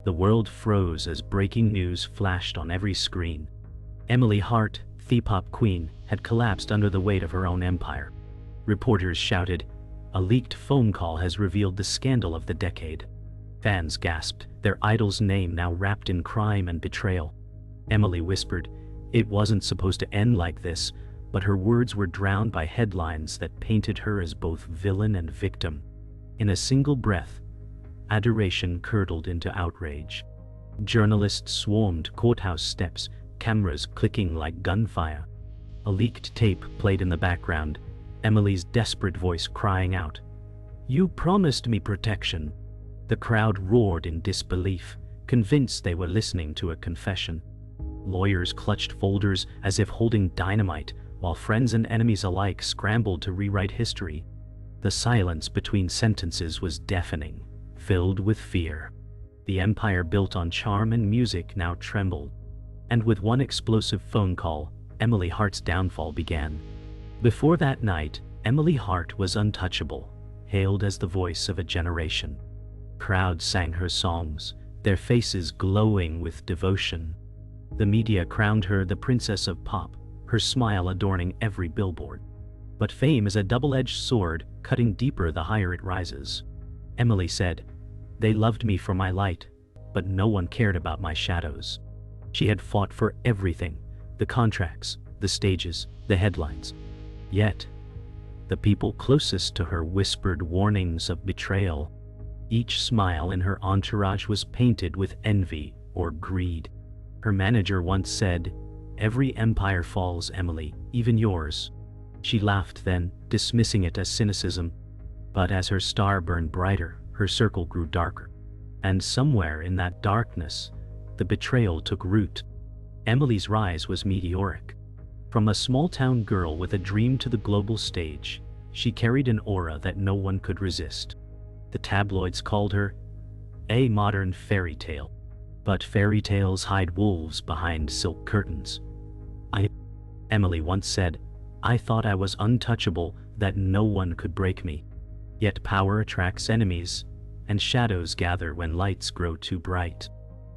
The world froze as breaking news flashed on every screen. Emily Hart, the pop queen, had collapsed under the weight of her own empire. Reporters shouted, "A leaked phone call has revealed the scandal of the decade." Fans gasped, their idol's name now wrapped in crime and betrayal. Emily whispered, "It wasn't supposed to end like this," but her words were drowned by headlines that painted her as both villain and victim. In a single breath, adoration curdled into outrage. Journalists swarmed courthouse steps, cameras clicking like gunfire. A leaked tape played in the background, Emily's desperate voice crying out, "You promised me protection." The crowd roared in disbelief, convinced they were listening to a confession. Lawyers clutched folders as if holding dynamite, while friends and enemies alike scrambled to rewrite history. The silence between sentences was deafening, filled with fear. The empire built on charm and music now trembled. And with one explosive phone call, Emily Hart's downfall began. Before that night, Emily Hart was untouchable, hailed as the voice of a generation. Crowds sang her songs, their faces glowing with devotion. The media crowned her the princess of pop, her smile adorning every billboard. But fame is a double-edged sword, cutting deeper the higher it rises. Emily said, "They loved me for my light, but no one cared about my shadows." She had fought for everything, the contracts, the stages, the headlines. Yet, the people closest to her whispered warnings of betrayal. Each smile in her entourage was painted with envy or greed. Her manager once said, "Every empire falls, Emily, even yours." She laughed then, dismissing it as cynicism. But as her star burned brighter, her circle grew darker. And somewhere in that darkness, the betrayal took root. Emily's rise was meteoric. From a small-town girl with a dream to the global stage, she carried an aura that no one could resist. The tabloids called her a modern fairy tale. But fairy tales hide wolves behind silk curtains. Emily once said, "I thought I was untouchable, that no one could break me." Yet power attracts enemies, and shadows gather when lights grow too bright.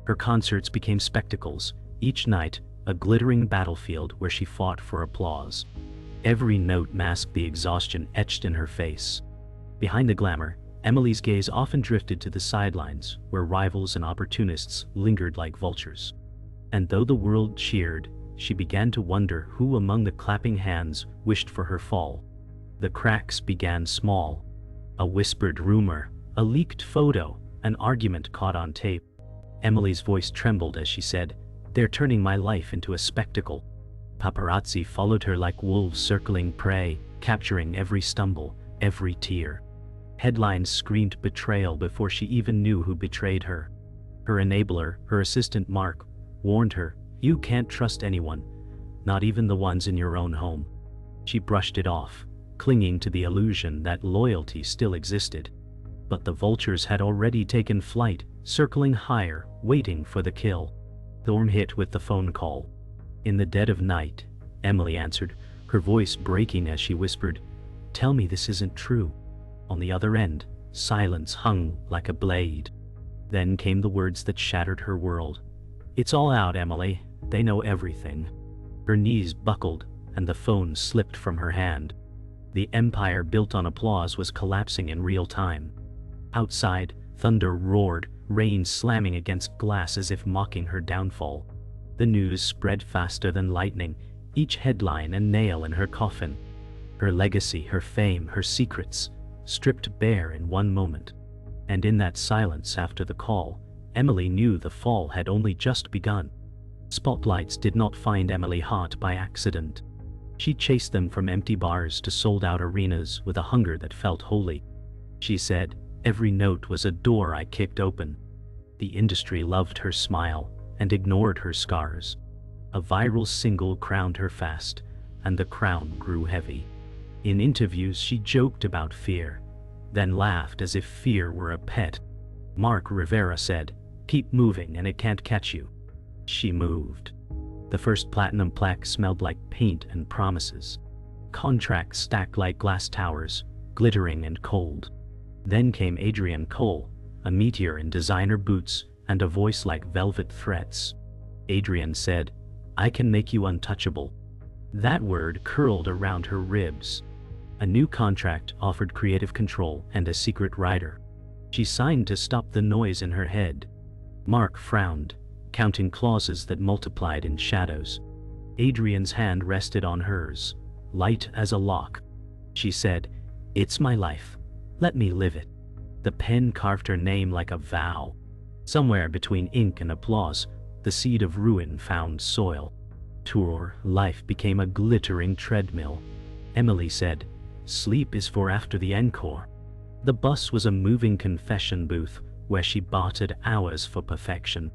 Her concerts became spectacles, each night a glittering battlefield where she fought for applause. Every note masked the exhaustion etched in her face. Behind the glamour, Emily's gaze often drifted to the sidelines, where rivals and opportunists lingered like vultures. And though the world cheered, she began to wonder who among the clapping hands wished for her fall. The cracks began small. A whispered rumor, a leaked photo, an argument caught on tape. Emily's voice trembled as she said, "They're turning my life into a spectacle." Paparazzi followed her like wolves circling prey, capturing every stumble, every tear. Headlines screamed betrayal before she even knew who betrayed her. Her enabler, her assistant Mark, warned her, "You can't trust anyone, not even the ones in your own home." She brushed it off, clinging to the illusion that loyalty still existed. But the vultures had already taken flight, circling higher, waiting for the kill. Thorn hit with the phone call. In the dead of night, Emily answered, her voice breaking as she whispered, "Tell me this isn't true." On the other end, silence hung like a blade. Then came the words that shattered her world. "It's all out, Emily. They know everything." Her knees buckled, and the phone slipped from her hand. The empire built on applause was collapsing in real time. Outside, thunder roared, rain slamming against glass as if mocking her downfall. The news spread faster than lightning, each headline a nail in her coffin. Her legacy, her fame, her secrets, stripped bare in one moment. And in that silence after the call, Emily knew the fall had only just begun. Spotlights did not find Emily Hart by accident. She chased them from empty bars to sold-out arenas with a hunger that felt holy. She said, "Every note was a door I kicked open." The industry loved her smile and ignored her scars. A viral single crowned her fast, and the crown grew heavy. In interviews she joked about fear, then laughed as if fear were a pet. Mark Rivera said, "Keep moving and it can't catch you." She moved. The first platinum plaque smelled like paint and promises. Contracts stacked like glass towers, glittering and cold. Then came Adrian Cole, a meteor in designer boots and a voice like velvet threats. Adrian said, "I can make you untouchable." That word curled around her ribs. A new contract offered creative control and a secret rider. She signed to stop the noise in her head. Mark frowned, counting clauses that multiplied in shadows. Adrian's hand rested on hers, light as a lock. She said, "It's my life. Let me live it." The pen carved her name like a vow. Somewhere between ink and applause, the seed of ruin found soil. Tour life became a glittering treadmill. Emily said, "Sleep is for after the encore." The bus was a moving confession booth where she bartered hours for perfection.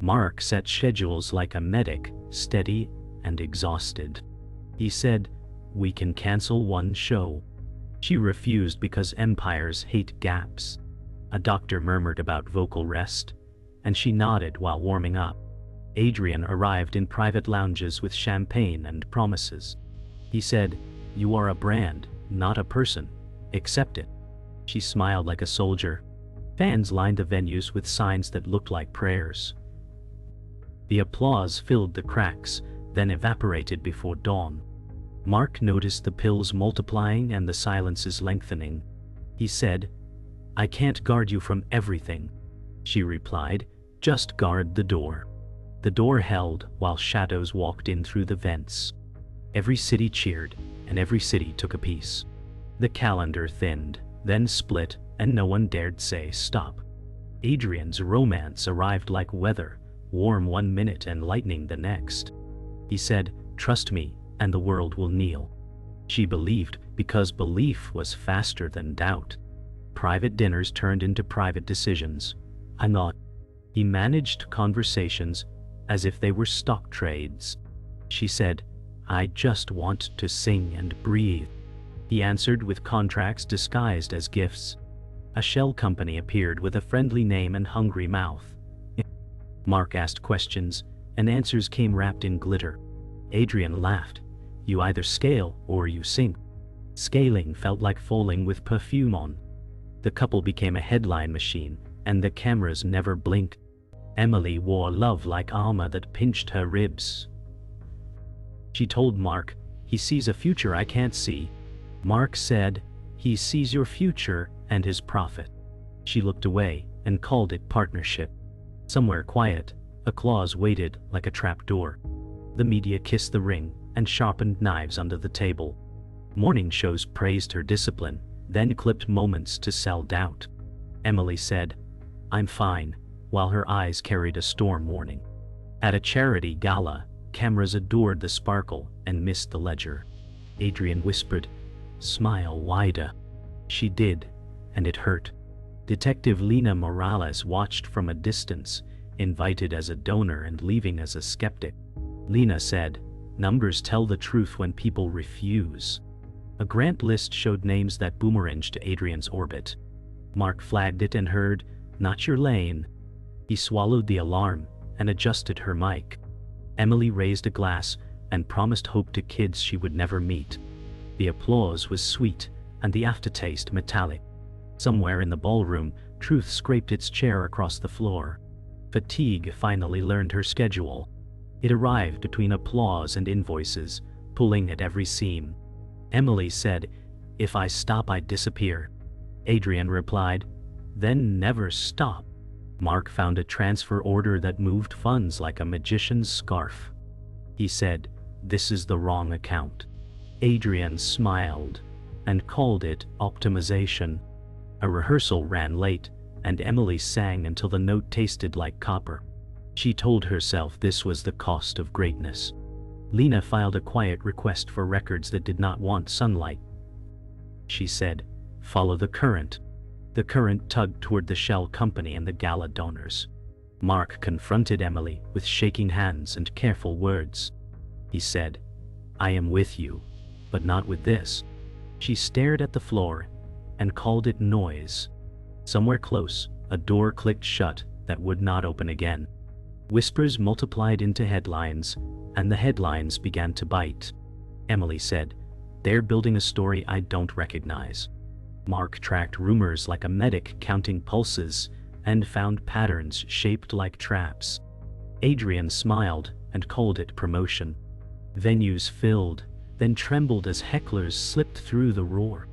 Mark set schedules like a medic, steady and exhausted. He said, "We can cancel one show." She refused because empires hate gaps. A doctor murmured about vocal rest, and she nodded while warming up. Adrian arrived in private lounges with champagne and promises. He said, "You are a brand, not a person. Accept it." She smiled like a soldier. Fans lined the venues with signs that looked like prayers. The applause filled the cracks, then evaporated before dawn. Mark noticed the pills multiplying and the silences lengthening. He said, "I can't guard you from everything." She replied, "Just guard the door." The door held while shadows walked in through the vents. Every city cheered, and every city took a piece. The calendar thinned, then split, and no one dared say stop. Adrian's romance arrived like weather, warm one minute and lightning the next. He said, "Trust me, and the world will kneel." She believed because belief was faster than doubt. Private dinners turned into private decisions. "I'm not." He managed conversations as if they were stock trades. She said, "I just want to sing and breathe." He answered with contracts disguised as gifts. A shell company appeared with a friendly name and hungry mouth. Mark asked questions, and answers came wrapped in glitter. Adrian laughed. "You either scale or you sink." Scaling felt like falling with perfume on. The couple became a headline machine, and the cameras never blinked. Emily wore love like armor that pinched her ribs. She told Mark, "He sees a future I can't see." Mark said, "He sees your future and his profit." She looked away and called it partnership. Somewhere quiet, a clause waited like a trap door. The media kissed the ring and sharpened knives under the table. Morning shows praised her discipline, then clipped moments to sell doubt. Emily said, "I'm fine," while her eyes carried a storm warning. At a charity gala, cameras adored the sparkle and missed the ledger. Adrian whispered, "Smile wider." She did, and it hurt. Detective Lena Morales watched from a distance, invited as a donor and leaving as a skeptic. Lena said, "Numbers tell the truth when people refuse." A grant list showed names that boomeranged to Adrian's orbit. Mark flagged it and heard, "Not your lane." He swallowed the alarm and adjusted her mic. Emily raised a glass and promised hope to kids she would never meet. The applause was sweet and the aftertaste metallic. Somewhere in the ballroom, truth scraped its chair across the floor. Fatigue finally learned her schedule. It arrived between applause and invoices, pulling at every seam. Emily said, "If I stop, I disappear." Adrian replied, "Then never stop." Mark found a transfer order that moved funds like a magician's scarf. He said, "This is the wrong account." Adrian smiled and called it optimization. A rehearsal ran late, and Emily sang until the note tasted like copper. She told herself this was the cost of greatness. Lena filed a quiet request for records that did not want sunlight. She said, "Follow the current." The current tugged toward the shell company and the gala donors. Mark confronted Emily with shaking hands and careful words. He said, "I am with you, but not with this." She stared at the floor and called it noise. Somewhere close, a door clicked shut that would not open again. Whispers multiplied into headlines, and the headlines began to bite. Emily said, "They're building a story I don't recognize." Mark tracked rumors like a medic counting pulses, and found patterns shaped like traps. Adrian smiled and called it promotion. Venues filled, then trembled as hecklers slipped through the roar.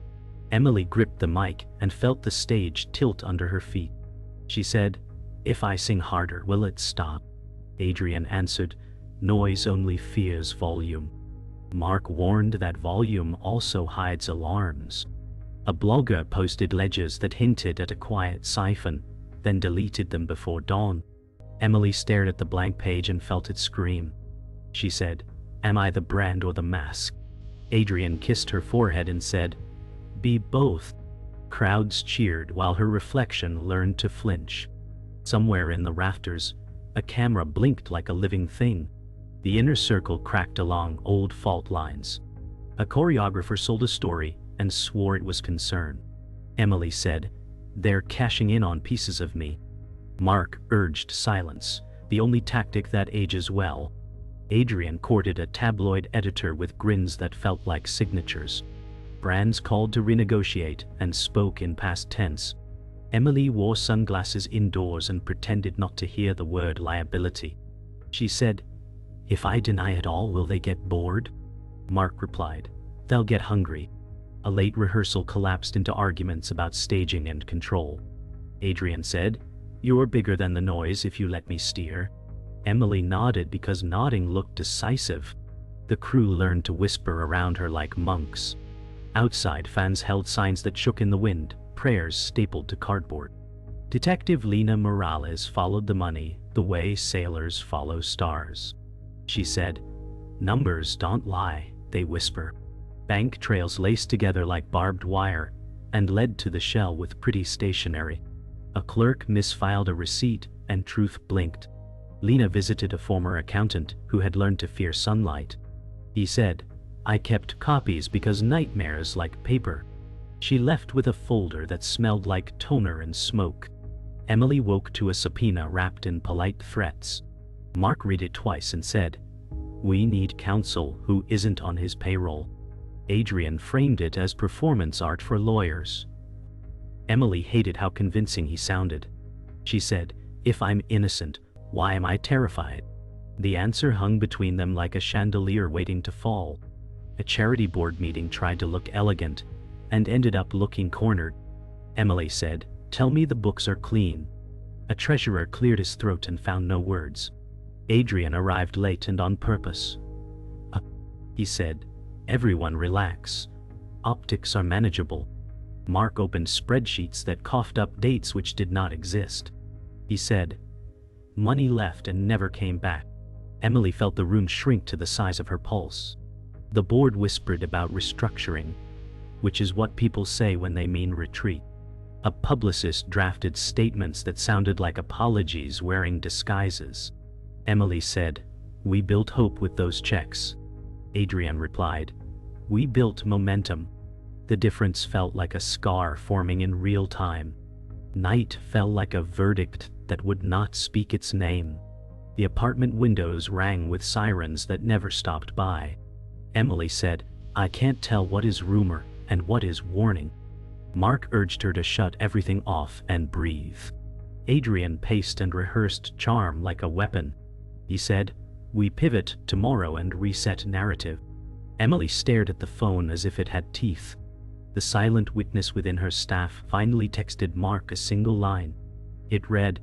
Emily gripped the mic and felt the stage tilt under her feet. She said, "If I sing harder, will it stop?" Adrian answered, "Noise only fears volume." Mark warned that volume also hides alarms. A blogger posted ledgers that hinted at a quiet siphon, then deleted them before dawn. Emily stared at the blank page and felt it scream. She said, "Am I the brand or the mask?" Adrian kissed her forehead and said, "Be both." Crowds cheered while her reflection learned to flinch. Somewhere in the rafters, a camera blinked like a living thing. The inner circle cracked along old fault lines. A choreographer sold a story and swore it was concern. Emily said, "They're cashing in on pieces of me." Mark urged silence, the only tactic that ages well. Adrian courted a tabloid editor with grins that felt like signatures. Brands called to renegotiate and spoke in past tense. Emily wore sunglasses indoors and pretended not to hear the word liability. She said, "If I deny it all, will they get bored?" Mark replied, "They'll get hungry." A late rehearsal collapsed into arguments about staging and control. Adrian said, "You're bigger than the noise if you let me steer." Emily nodded because nodding looked decisive. The crew learned to whisper around her like monks. Outside, fans held signs that shook in the wind, prayers stapled to cardboard. Detective Lena Morales followed the money the way sailors follow stars. She said, "Numbers don't lie, they whisper." Bank trails laced together like barbed wire and led to the shell with pretty stationery. A clerk misfiled a receipt and truth blinked. Lena visited a former accountant who had learned to fear sunlight. He said, "I kept copies because nightmares like paper." She left with a folder that smelled like toner and smoke. Emily woke to a subpoena wrapped in polite threats. Mark read it twice and said, "We need counsel who isn't on his payroll." Adrian framed it as performance art for lawyers. Emily hated how convincing he sounded. She said, "If I'm innocent, why am I terrified?" The answer hung between them like a chandelier waiting to fall. A charity board meeting tried to look elegant and ended up looking cornered. Emily said, "Tell me the books are clean." A treasurer cleared his throat and found no words. Adrian arrived late and on purpose. He said, "Everyone relax. Optics are manageable." Mark opened spreadsheets that coughed up dates which did not exist. He said, "Money left and never came back." Emily felt the room shrink to the size of her pulse. The board whispered about restructuring, which is what people say when they mean retreat. A publicist drafted statements that sounded like apologies wearing disguises. Emily said, "We built hope with those checks." Adrian replied, "We built momentum." The difference felt like a scar forming in real time. Night fell like a verdict that would not speak its name. The apartment windows rang with sirens that never stopped by. Emily said, "I can't tell what is rumor and what is warning." Mark urged her to shut everything off and breathe. Adrian paced and rehearsed charm like a weapon. He said, "We pivot tomorrow and reset narrative." Emily stared at the phone as if it had teeth. The silent witness within her staff finally texted Mark a single line. It read,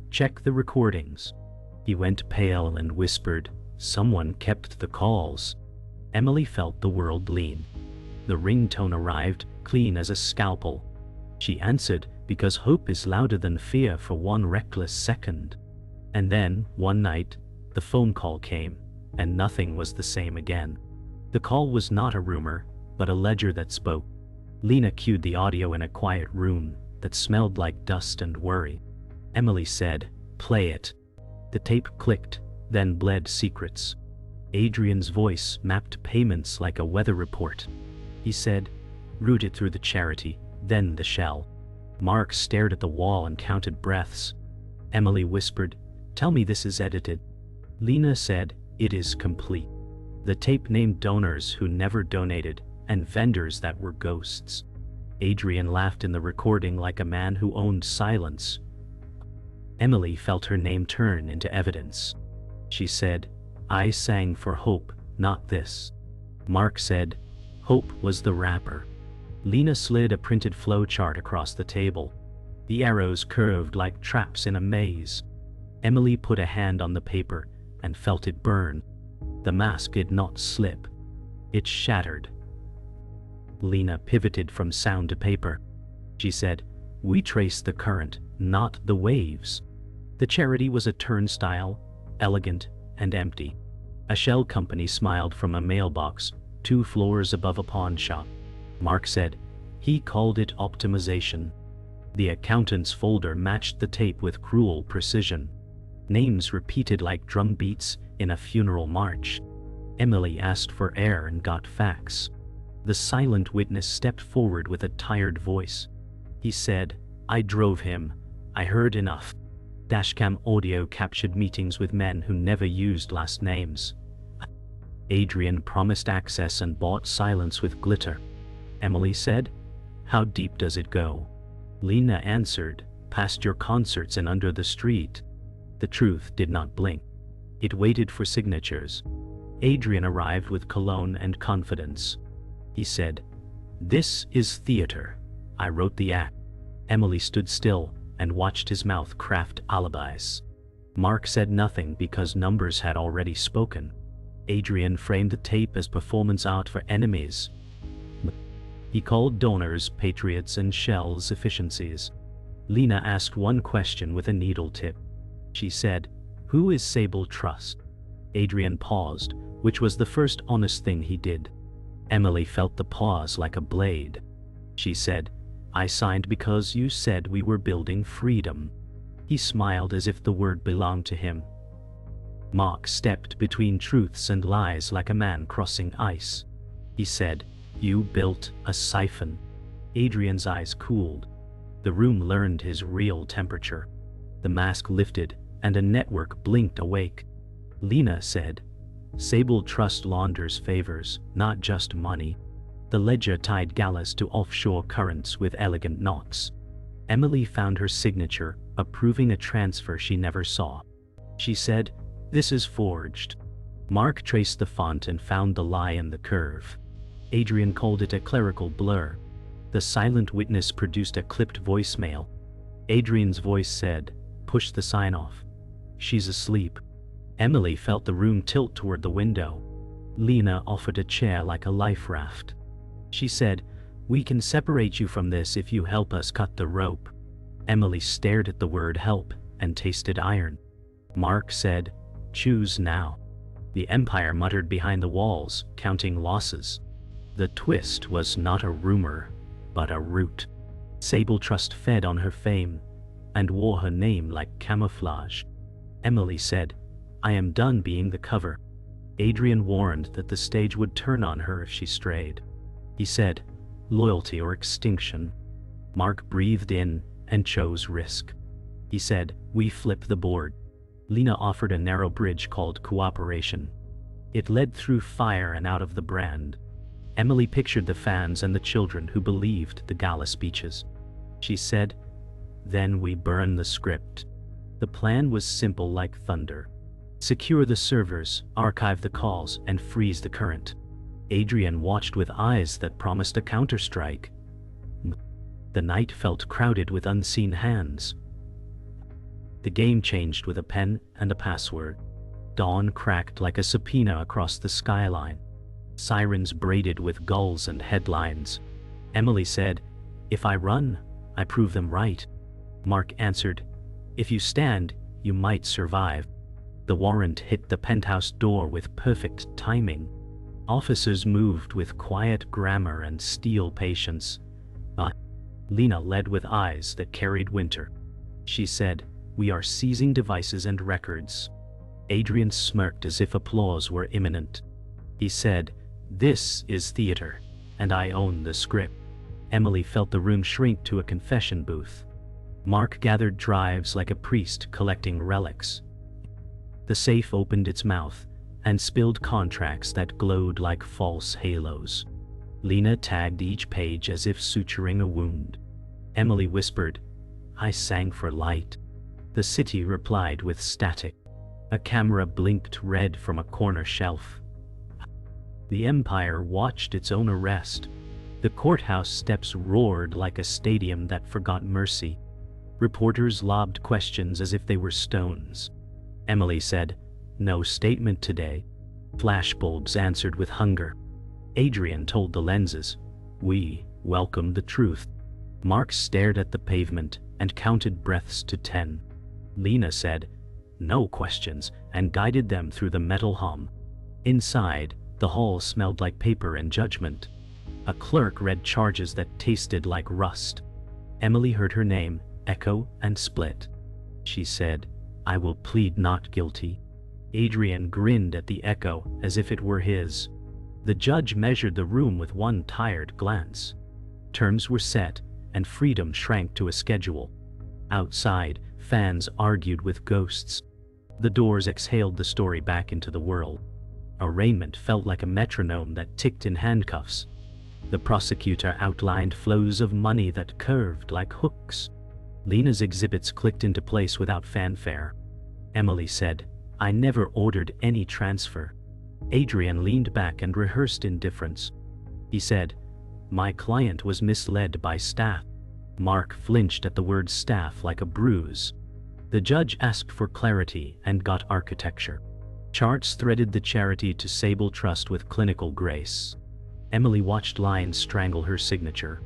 "Check the recordings." He went pale and whispered, "Someone kept the calls." Emily felt the world lean. The ringtone arrived, clean as a scalpel. She answered because hope is louder than fear for one reckless second. And then, one night, the phone call came, and nothing was the same again. The call was not a rumor, but a ledger that spoke. Lena cued the audio in a quiet room that smelled like dust and worry. Emily said, "Play it." The tape clicked, then bled secrets. Adrian's voice mapped payments like a weather report. He said, "Route it through the charity, then the shell." Mark stared at the wall and counted breaths. Emily whispered, "Tell me this is edited." Lena said, "It is complete." The tape named donors who never donated and vendors that were ghosts. Adrian laughed in the recording like a man who owned silence. Emily felt her name turn into evidence. She said, I sang for hope, not this. Mark said, hope was the wrapper. Lena slid a printed flowchart across the table. The arrows curved like traps in a maze. Emily put a hand on the paper and felt it burn. The mask did not slip. It shattered. Lena pivoted from sound to paper. She said, we trace the current, not the waves. The charity was a turnstile, elegant and empty. A shell company smiled from a mailbox 2 floors above a pawn shop. Mark said, he called it optimization. The accountant's folder matched the tape with cruel precision. Names repeated like drum beats in a funeral march. Emily asked for air and got facts. The silent witness stepped forward with a tired voice. He said, I drove him. I heard enough. Dashcam audio captured meetings with men who never used last names. Adrian promised access and bought silence with glitter. Emily said, how deep does it go? Lena answered, past your concerts and under the street. The truth did not blink. It waited for signatures. Adrian arrived with cologne and confidence. He said, this is theater. I wrote the act. Emily stood still and watched his mouth craft alibis. Mark said nothing because numbers had already spoken. Adrian framed the tape as performance art for enemies. He called donors patriots and shells efficiencies. Lena asked one question with a needle tip. She said, who is Sable Trust? Adrian paused, which was the first honest thing he did. Emily felt the pause like a blade. She said, I signed because you said we were building freedom. He smiled as if the word belonged to him. Mark stepped between truths and lies like a man crossing ice. He said, you built a siphon. Adrian's eyes cooled. The room learned his real temperature. The mask lifted and a network blinked awake. Lena said, Sable Trust launders favors, not just money. The ledger tied galas to offshore currents with elegant knots. Emily found her signature, approving a transfer she never saw. She said, this is forged. Mark traced the font and found the lie in the curve. Adrian called it a clerical blur. The silent witness produced a clipped voicemail. Adrian's voice said, push the sign off. She's asleep. Emily felt the room tilt toward the window. Lena offered a chair like a life raft. She said, we can separate you from this if you help us cut the rope. Emily stared at the word help and tasted iron. Mark said, choose now. The Empire muttered behind the walls, counting losses. The twist was not a rumor, but a root. Sable Trust fed on her fame and wore her name like camouflage. Emily said, I am done being the cover. Adrian warned that the stage would turn on her if she strayed. He said, loyalty or extinction. Mark breathed in and chose risk. He said, we flip the board. Lena offered a narrow bridge called cooperation. It led through fire and out of the brand. Emily pictured the fans and the children who believed the gala speeches. She said, then we burn the script. The plan was simple like thunder. Secure the servers, archive the calls, and freeze the current. Adrian watched with eyes that promised a counterstrike. The night felt crowded with unseen hands. The game changed with a pen and a password. Dawn cracked like a subpoena across the skyline. Sirens braided with gulls and headlines. Emily said, if I run, I prove them right. Mark answered, if you stand, you might survive. The warrant hit the penthouse door with perfect timing. Officers moved with quiet grammar and steel patience. Lena led with eyes that carried winter. She said, we are seizing devices and records. Adrian smirked as if applause were imminent. He said, this is theater, and I own the script. Emily felt the room shrink to a confession booth. Mark gathered drives like a priest collecting relics. The safe opened its mouth and spilled contracts that glowed like false halos. Lena tagged each page as if suturing a wound. Emily whispered, I sang for light. The city replied with static. A camera blinked red from a corner shelf. The empire watched its own arrest. The courthouse steps roared like a stadium that forgot mercy. Reporters lobbed questions as if they were stones. Emily said, "No statement today." Flashbulbs answered with hunger. Adrian told the lenses, "We welcome the truth." Mark stared at the pavement and counted breaths to 10. Lena said, "No questions," and guided them through the metal hum. Inside, the hall smelled like paper and judgment. A clerk read charges that tasted like rust. Emily heard her name echo and split. She said, "I will plead not guilty." Adrian grinned at the echo as if it were his. The judge measured the room with one tired glance. Terms were set, and freedom shrank to a schedule. Outside, fans argued with ghosts. The doors exhaled the story back into the world. Arraignment felt like a metronome that ticked in handcuffs. The prosecutor outlined flows of money that curved like hooks. Lena's exhibits clicked into place without fanfare. Emily said, "I never ordered any transfer." Adrian leaned back and rehearsed indifference. He said, "My client was misled by staff." Mark flinched at the word staff like a bruise. The judge asked for clarity and got architecture. Charts threaded the charity to Sable Trust with clinical grace. Emily watched lines strangle her signature.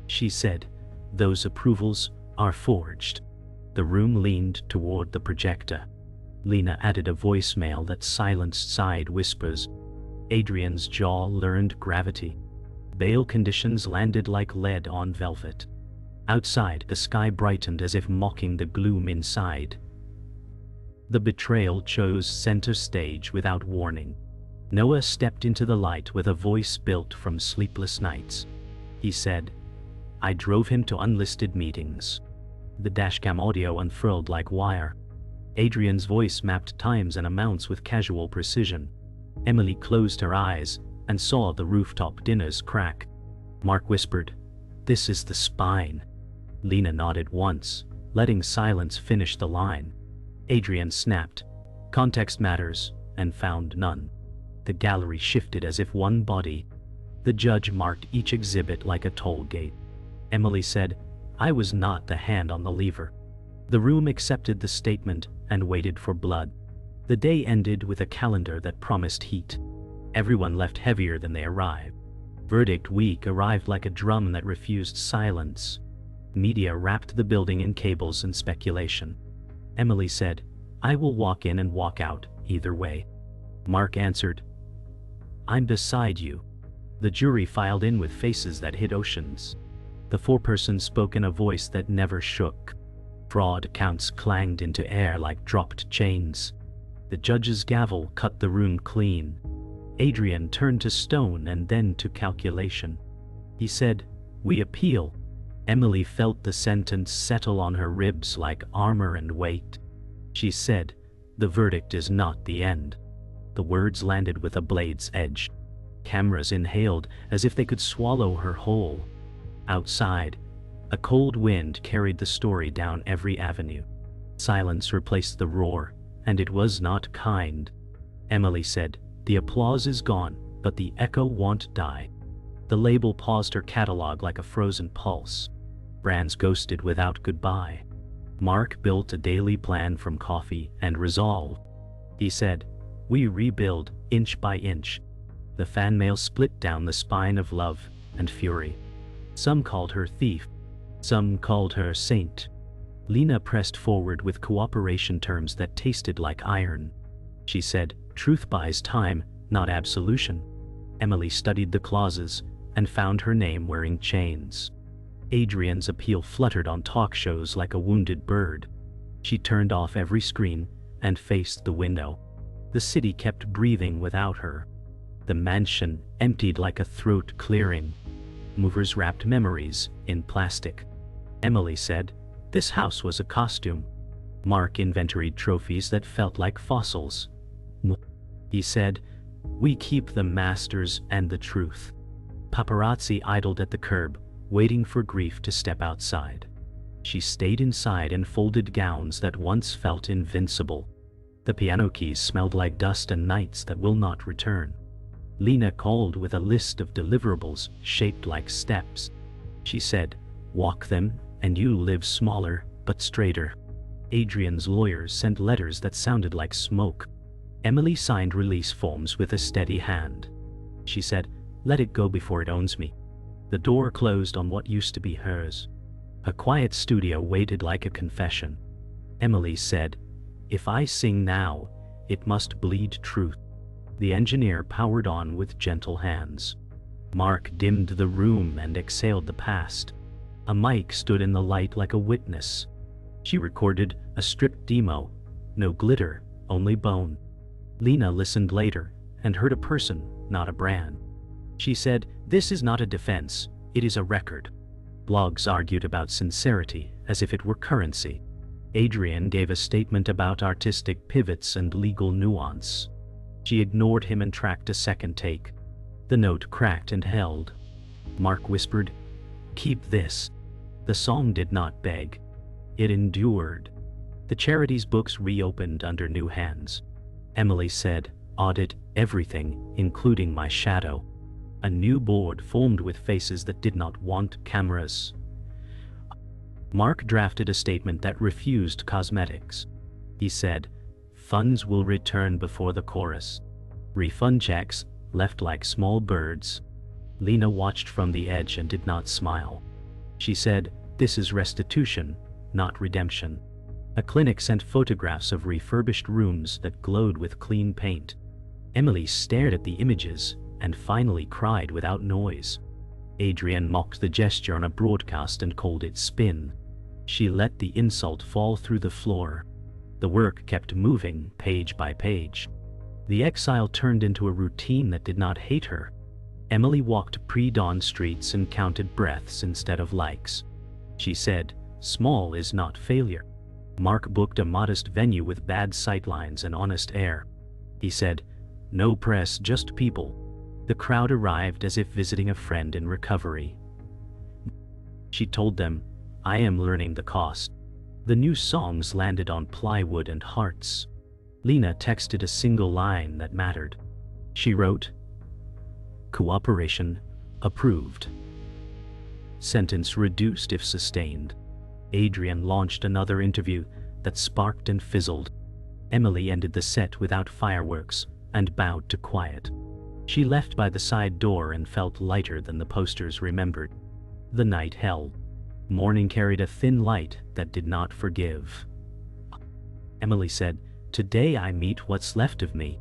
She said, "Those approvals are forged." The room leaned toward the projector. Lena added a voicemail that silenced side whispers. Adrian's jaw learned gravity. Bail conditions landed like lead on velvet. Outside, the sky brightened as if mocking the gloom inside. The betrayal chose center stage without warning. Noah stepped into the light with a voice built from sleepless nights. He said, "I drove him to unlisted meetings." The dashcam audio unfurled like wire. Adrian's voice mapped times and amounts with casual precision. Emily closed her eyes and saw the rooftop dinners crack. Mark whispered, "This is the spine." Lena nodded once, letting silence finish the line. Adrian snapped, "Context matters," and found none. The gallery shifted as if one body. The judge marked each exhibit like a toll gate. Emily said, "I was not the hand on the lever." The room accepted the statement and waited for blood. The day ended with a calendar that promised heat. Everyone left heavier than they arrived. Verdict week arrived like a drum that refused silence. Media wrapped the building in cables and speculation. Emily said, "I will walk in and walk out, either way." Mark answered, "I'm beside you." The jury filed in with faces that hid oceans. The foreperson spoke in a voice that never shook. Fraud counts clanged into air like dropped chains. The judge's gavel cut the room clean. Adrian turned to stone and then to calculation. He said, "We appeal." Emily felt the sentence settle on her ribs like armor and weight. She said, "The verdict is not the end." The words landed with a blade's edge. Cameras inhaled as if they could swallow her whole. Outside, a cold wind carried the story down every avenue. Silence replaced the roar, and it was not kind. Emily said, "The applause is gone, but the echo won't die." The label paused her catalog like a frozen pulse. Brands ghosted without goodbye. Mark built a daily plan from coffee and resolve. He said, "We rebuild, inch by inch." The fan mail split down the spine of love and fury. Some called her thief. Some called her saint. Lena pressed forward with cooperation terms that tasted like iron. She said, "Truth buys time, not absolution." Emily studied the clauses and found her name wearing chains. Adrian's appeal fluttered on talk shows like a wounded bird. She turned off every screen and faced the window. The city kept breathing without her. The mansion emptied like a throat clearing. Movers wrapped memories in plastic. Emily said, "This house was a costume." Mark inventoried trophies that felt like fossils. He said, "We keep the masters and the truth." Paparazzi idled at the curb, waiting for grief to step outside. She stayed inside in folded gowns that once felt invincible. The piano keys smelled like dust and nights that will not return. Lena called with a list of deliverables shaped like steps. She said, "Walk them, and you live smaller, but straighter." Adrian's lawyers sent letters that sounded like smoke. Emily signed release forms with a steady hand. She said, "Let it go before it owns me." The door closed on what used to be hers. A quiet studio waited like a confession. Emily said, "If I sing now, it must bleed truth." The engineer powered on with gentle hands. Mark dimmed the room and exhaled the past. A mic stood in the light like a witness. She recorded a stripped demo. No glitter, only bone. Lena listened later and heard a person, not a brand. She said, "This is not a defense, it is a record." Blogs argued about sincerity as if it were currency. Adrian gave a statement about artistic pivots and legal nuance. She ignored him and tracked a second take. The note cracked and held. Mark whispered, "Keep this." The song did not beg. It endured. The charity's books reopened under new hands. Emily said, "Audit everything, including my shadow." A new board formed with faces that did not want cameras. Mark drafted a statement that refused cosmetics. He said, "Funds will return before the chorus." Refund checks left like small birds. Lena watched from the edge and did not smile. She said, "This is restitution, not redemption." A clinic sent photographs of refurbished rooms that glowed with clean paint. Emily stared at the images and finally cried without noise. Adrian mocked the gesture on a broadcast and called it spin. She let the insult fall through the floor. The work kept moving, page by page. The exile turned into a routine that did not hate her. Emily walked pre-dawn streets and counted breaths instead of likes. She said, "Small is not failure." Mark booked a modest venue with bad sightlines and honest air. He said, "No press, just people." The crowd arrived as if visiting a friend in recovery. She told them, "I am learning the cost." The new songs landed on plywood and hearts. Lena texted a single line that mattered. She wrote, "Cooperation approved. Sentence reduced if sustained." Adrian launched another interview that sparked and fizzled. Emily ended the set without fireworks and bowed to quiet. She left by the side door and felt lighter than the posters remembered. The night held. Morning carried a thin light that did not forgive. Emily said, "Today I meet what's left of me."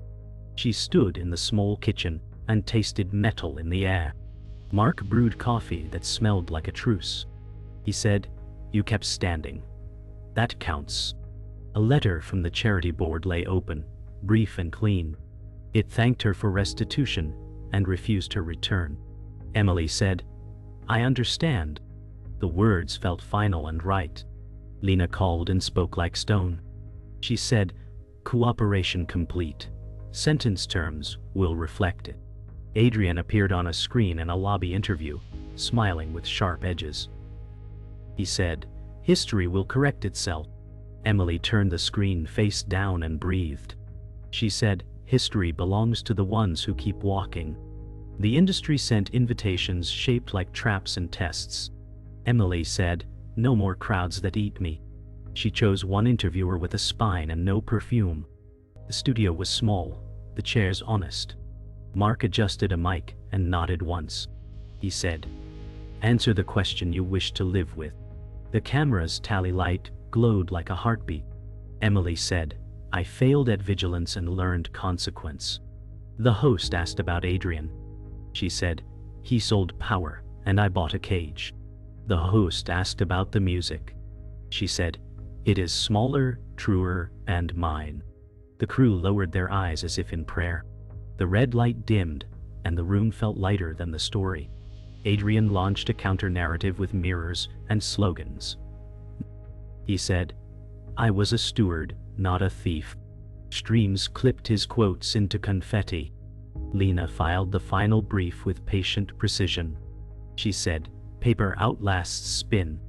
She stood in the small kitchen and tasted metal in the air. Mark brewed coffee that smelled like a truce. He said, "You kept standing. That counts." A letter from the charity board lay open, brief and clean. It thanked her for restitution and refused her return. Emily said, "I understand." The words felt final and right. Lena called and spoke like stone. She said, "Cooperation complete. Sentence terms will reflect it." Adrian appeared on a screen in a lobby interview, smiling with sharp edges. He said, "History will correct itself." Emily turned the screen face down and breathed. She said, "History belongs to the ones who keep walking." The industry sent invitations shaped like traps and tests. Emily said, "No more crowds that eat me." She chose one interviewer with a spine and no perfume. The studio was small, the chairs honest. Mark adjusted a mic and nodded once. He said, "Answer the question you wish to live with." The camera's tally light glowed like a heartbeat. Emily said, "I failed at vigilance and learned consequence." The host asked about Adrian. She said, "He sold power, and I bought a cage." The host asked about the music. She said, "It is smaller, truer, and mine." The crew lowered their eyes as if in prayer. The red light dimmed, and the room felt lighter than the story. Adrian launched a counter-narrative with mirrors and slogans. He said, "I was a steward, not a thief." Streams clipped his quotes into confetti. Lena filed the final brief with patient precision. She said, "Paper outlasts spin.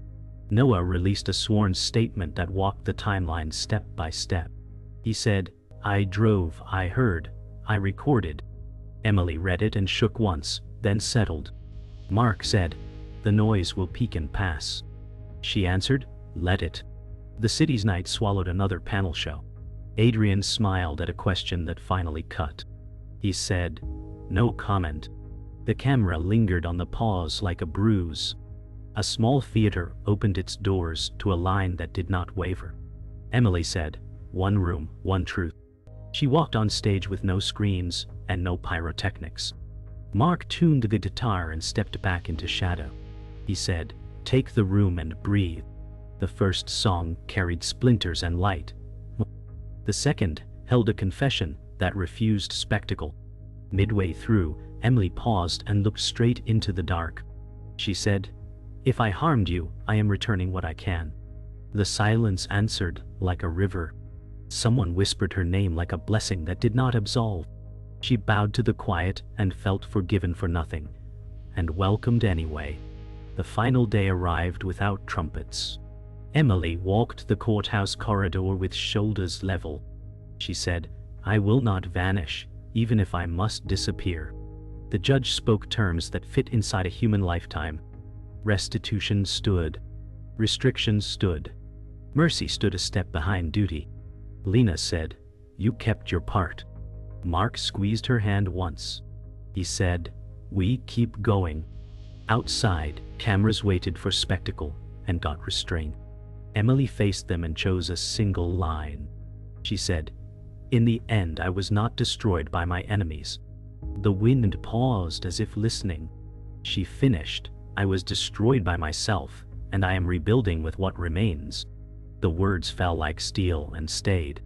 Noah released a sworn statement that walked the timeline step by step. He said, "I drove, I heard, I recorded." Emily read it and shook once, then settled. Mark said, "The noise will peak and pass." She answered, "Let it." The city's night swallowed another panel show. Adrian smiled at a question that finally cut. He said, "No comment." The camera lingered on the pause like a bruise. A small theater opened its doors to a line that did not waver. Emily said, "One room, one truth." She walked on stage with no screams and no pyrotechnics. Mark tuned the guitar and stepped back into shadow. He said, "Take the room and breathe." The first song carried splinters and light. The second held a confession that refused spectacle. Midway through, Emily paused and looked straight into the dark. She said, "If I harmed you, I am returning what I can." The silence answered like a river. Someone whispered her name like a blessing that did not absolve. She bowed to the quiet and felt forgiven for nothing, and welcomed anyway. The final day arrived without trumpets. Emily walked the courthouse corridor with shoulders level. She said, "I will not vanish, even if I must disappear." The judge spoke terms that fit inside a human lifetime. Restitution stood. Restrictions stood. Mercy stood a step behind duty. Lena said, "You kept your part." Mark squeezed her hand once. He said, "We keep going." Outside, cameras waited for spectacle and got restrained. Emily faced them and chose a single line. She said, "In the end, I was not destroyed by my enemies." The wind paused as if listening. She finished, "I was destroyed by myself, and I am rebuilding with what remains." The words fell like steel and stayed.